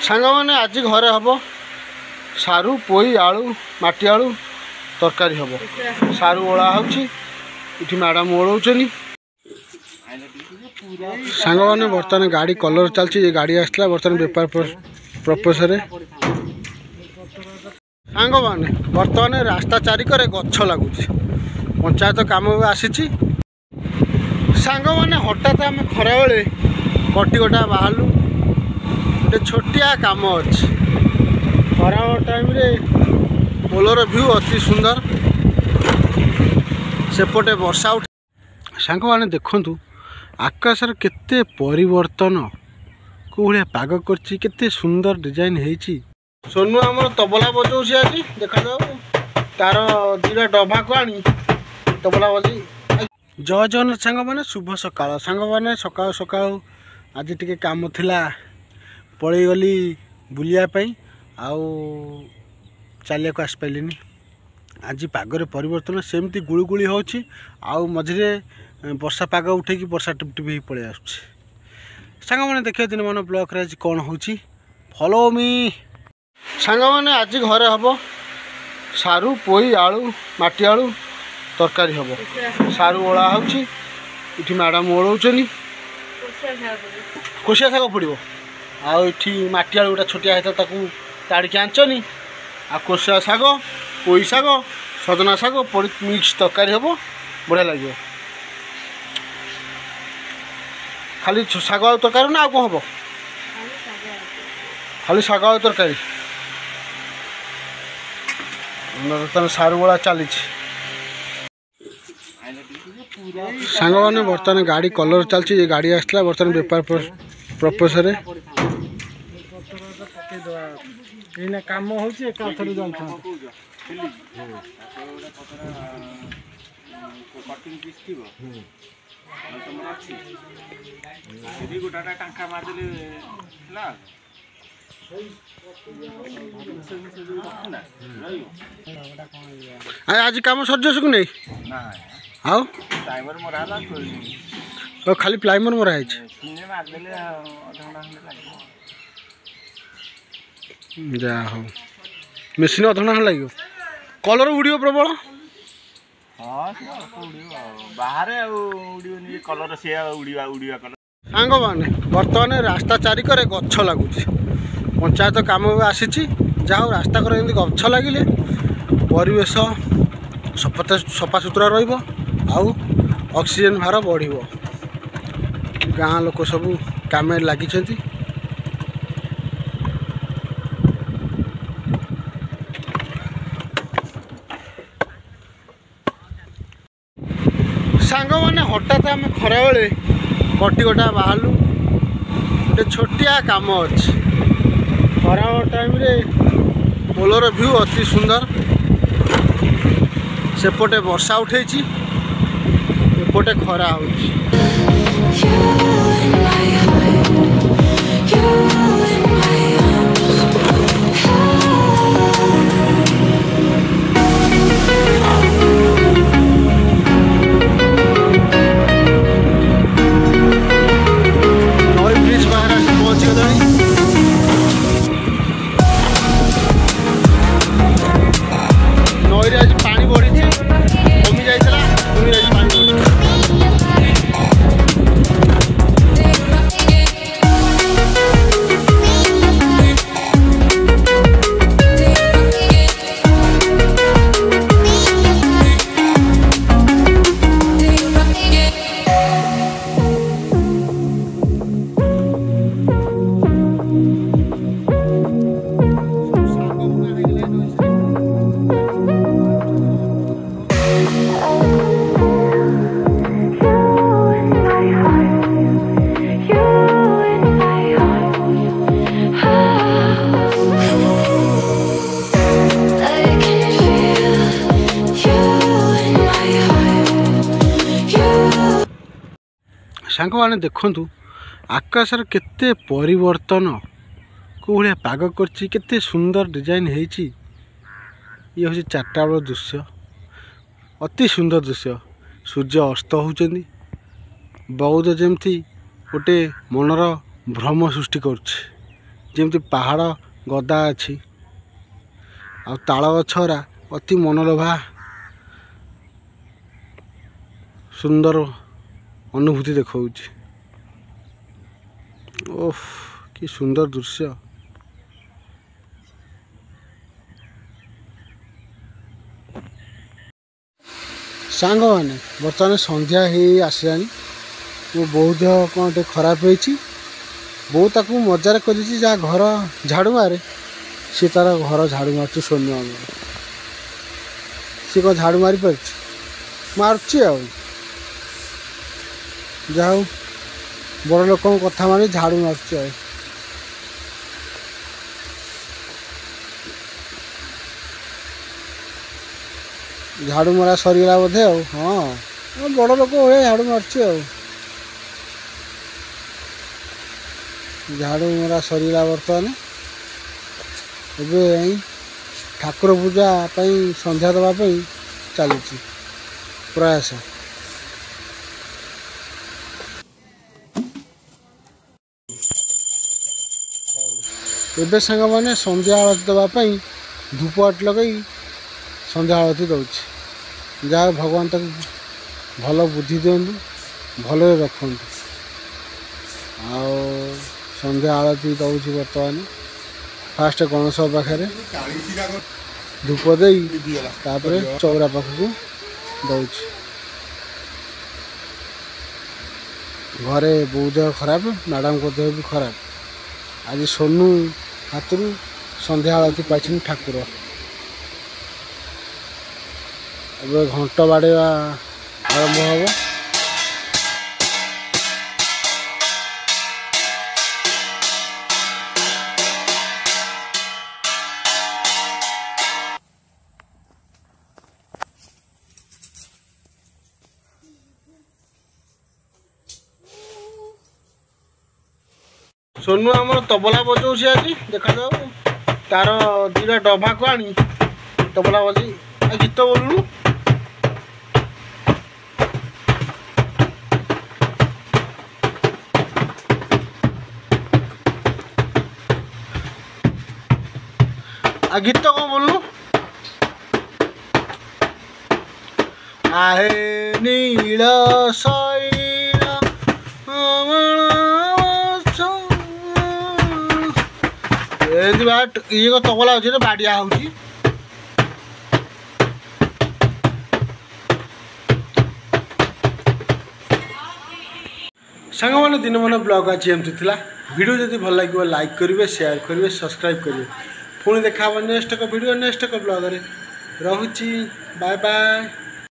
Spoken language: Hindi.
सांग मैंने आज घरे हम सारू पोई आलू माटी आलू तरकारी हम सारू ओला होठी मैडम ओलौन सांग मैंने बर्तमान गाड़ी कलर चलती गाड़ी आसला बर्तमान बेपार पर्पस सांग मैंने बर्तमान रास्ता चारिकरे गछ लगुच पंचायत काम आसी सांग मैंने हठात आम खरा बेले कटिगटा बाहरलु गोटे छोटिया काम अच्छी खरा टाइम रे पोलर व्यू अति सुंदर सेपटे वर्षा उठ सांग मैंने देखु आकाशर केते परिवर्तन को भाया पाग करते सुंदर डिजाइन होती सोनू आमर तबला बजाऊँ आज देखा तार दुटा डभा को आनी तबला बजे जय जगन्नाथ सांग मैंने शुभ सकाळ सांग मैंने सकाळ सकाळ आज टिके काम थिला पलि गली बुलियापाई आउ चलिया को आस पाइलिनी आज पागरे परिवर्तन सेमती गुळुगुळी होची आउ मझिरे वर्षा पाग उठे कि वर्षा टिपटिप ही पड़े आसुची सांग मैंने देखिए दिन मन ब्लॉक रे आज कौन होची फॉलो मी सांग मैंने आज घरे हम सारू पोई आलू माटी आलू तरकारी हम सारू ओला होठी मैडम ओलौन कोशिया शाग पड़ो आठी माटी आलू गोटा छोटिया होता ताड़िकी आंचनी आ कोशिया शाग पोई शाग सजना शाग पड़ी मिक्स तरकारी हम बढ़िया लगे खाली शाग आलू तरकारी ना कौन हम खाली शाग आलू तरकारी बर्तमान सारू ओला चली सांग मैंने बर्तमान गाड़ी कलर चलती गाड़ी आसला बर्तमान बेपार पर्पस काम हो आज काम सर को नहीं आओ खाली प्लाइमर मरा है जा हो मेसीन अधघंटा खंड लगे कलर उड़ो प्रबल बाहर कलर सी उड़ा सांग मैंने बर्तमान रास्ता चारिकरे गछ लगुच पंचायत काम आसी जहाँ रास्ता कर गछ लगिले परिवेश सफा सुतरा ऑक्सीजन भार बढ़ गाँ लोक सब काम लगी सांग मैंने हठात आम खरा बेले कटिगटा बाहरलु गोटे छोटिया काम अच्छी खरा टाइम रे पोलर व्यू अति सुंदर सेपटे वर्षा उठे एपटे खरा हो सांग मैंने देखु आकाशर केते परिवर्तन को भाया पाग करते सुंदर डिजाइन होती ये हूँ 4टा बेल दृश्य अति सुंदर दृश्य सूर्य अस्त होती बहुत जमती गोटे मनर भ्रम सृष्टि कर ଯେମିତି ପାହାଡ଼ ଗଦା ଅଛି ଆଉ ତାଳ ଗଛରା ଅତି ମନଲୋଭା ସୁନ୍ଦର ଅନୁଭୂତି ଦେଖାଉଛି। ଓଃ କି ସୁନ୍ଦର ଦୃଶ୍ୟ। ସାଙ୍ଗମାନେ ବର୍ତ୍ତମାନ ସନ୍ଧ୍ୟା ହେଇ ଆସିଲାଣି। ମୋ ବୋଉ ଦେହ କ'ଣ ଟିକେ ଖରାପ ହେଇଛି। ବୋଉ ତାକୁ ମଜାରେ କରିଛି ଯାହା ଘର ଝାଡ଼ୁ ମାରେ, ସିଏ ତାର ଘର ଝାଡ଼ୁ ମାରୁଛି। ସୋନୁ ଆମର ସିଏ କ'ଣ ଝାଡ଼ୁ ମାରିପାରୁଛି? ମାରୁଛି ଆଉ। ଯାହା ହଉ ବଡ଼ ଲୋକଙ୍କ କଥା ମାନି ଝାଡ଼ୁ ମାରୁଛି ଆଉ। ଝାଡ଼ୁ ମରା ସରିଗଲା ବୋଧେ ଆଉ। ହଁ ବଡ଼ ଲୋକ ଭଳିଆ ଝାଡ଼ୁ ମାରୁଛି ଆଉ। ଝାଡ଼ୁ ମରା ସରିଗଲା ବର୍ତ୍ତମାନ। ଏବେ ଠାକୁର ପୂଜା ପାଇଁ ସନ୍ଧ୍ୟା ଦେବା ପାଇଁ ଚାଲିଛି ପ୍ରୟାସ। ଏବେ ସାଙ୍ଗମାନେ ସନ୍ଧ୍ୟା ଆଳତି ଦେବା ପାଇଁ ଧୂପକାଠି ଲଗାଇ ସନ୍ଧ୍ୟା ଆଳତି ଦେଉଛି। ଯାହା ଭଗବାନ ତାକୁ ଭଲ ବୁଦ୍ଧି ଦିଅନ୍ତୁ, ଭଲରେ ରଖନ୍ତୁ। ଆଉ ସନ୍ଧ୍ୟା ଆଳତି ଦେଉଛି ବର୍ତ୍ତମାନ। ଫାଷ୍ଟ ଗଣେଶ ପାଖରେ ଧୂପ ଦେଇ ତାପରେ ଚଉରା ପାଖକୁ ଦେଉଛି। ଘରେ ବୋଉ ଦେହ ଖରାପ, ମ୍ୟାଡ଼ାମଙ୍କ ଦେହ ବି ଖରାପ। ଆଜି ସୋନୁ ହାତରୁ ସନ୍ଧ୍ୟା ଆଳତି ପାଇଛନ୍ତି ଠାକୁର। ଏବେ ଘଣ୍ଟ ବାଡ଼େଇବା ଆରମ୍ଭ ହେବ। सोनू आमर तबला बजाऊँ आज देखा जाओ तार दुटा डभा को आनी तबला बजे गीत बोलू गीत कौन बोलू आहे नील ये तबला अच्छे बाड़िया हो सांग मैंने दिन मन ब्लॉग आज एमती था। वीडियो जब भल लगे लाइक करेंगे, शेयर करेंगे, सब्सक्राइब करेंगे। पुणी देखा नेक्स्ट एक वीडियो नेक्स्ट एक ब्लॉग रे। रहुची बाय बाय।